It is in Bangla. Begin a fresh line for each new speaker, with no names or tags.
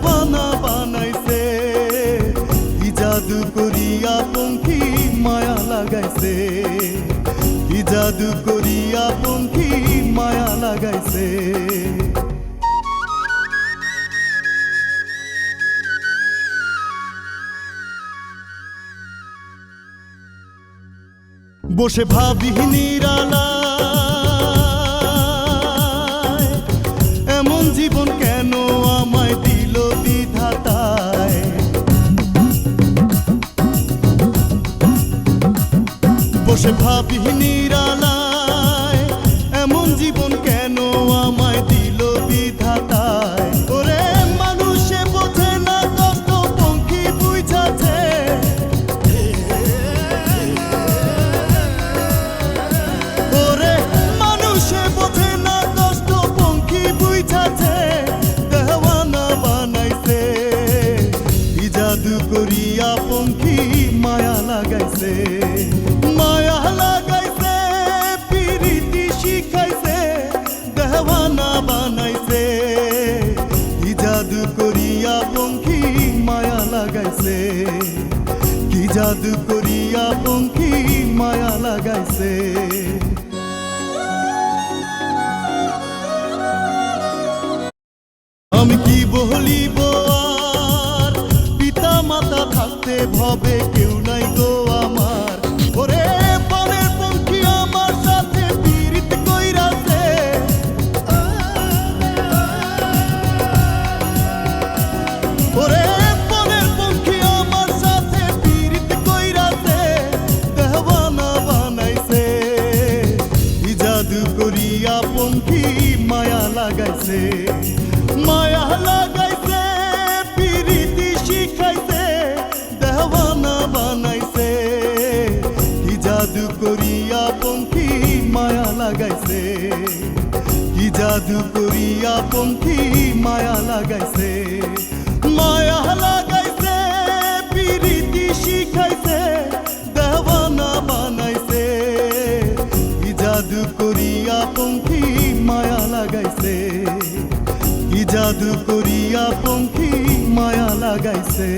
দেওয়ানা বানাইছে। কি জাদু করিয়া পঙ্খী মায়া লাগাইছে, কি জাদু করিয়া পঙ্খী মায়া লাগাইছে। বসে ভাবি নিরালায়, এমন জীবন কেন আমায় দিল বিধাতায়। বসে ভাবি নিরালায়, এমন জীবন কেন আমায় দিল বিধাতায়। ওরে মানুষে বোঝে না কষ্ট পঙ্খী বুঝাছে, ওরে মানুষে বোঝে না কষ্ট পঙ্খী বুঝাছে। দেওয়ানা বানাইছে, কি জাদু করিয়া পঙ্খী মায়া লাগাইছে, মায়া লাগাইছে পিরিতি শিখাইছে। দেওয়ানা বানাইছে, কি জাদু করিয়া পঙ্খী মায়া লাগাইছে, কি জাদু করিয়া পঙ্খী মায়া লাগাইছে। আমি কি বলিব আর, পিতা মাতা থাকতে ভবে কেউ নাই গো আমার। ওরে বনের পঙ্খী আমার সাথে পীড়িত কইরাছে, ওরে বনের পঙ্খী আমার সাথে পীড়িত কইরাছে। দেওয়ানা বানাইছে, কি জাদু করিয়া পঙ্খী মায়া লাগাইছে, মায়া লাগাইছে পিরিতি শিখাইছে। দেওয়ানা বানাইছে, কি জাদু করিয়া পঙ্খী মায়া লাগাইছে, কি জাদু করিয়া পঙ্খী মায়া লাগাইছে। মায়া লাগাইছে পিরিতি শিখাইছে। দেওয়ানা বানাইছে, কি জাদু করিয়া পঙ্খী মায়া লাগাইছে, কি জাদু করিয়া পঙ্খী মায়া লাগাইছে।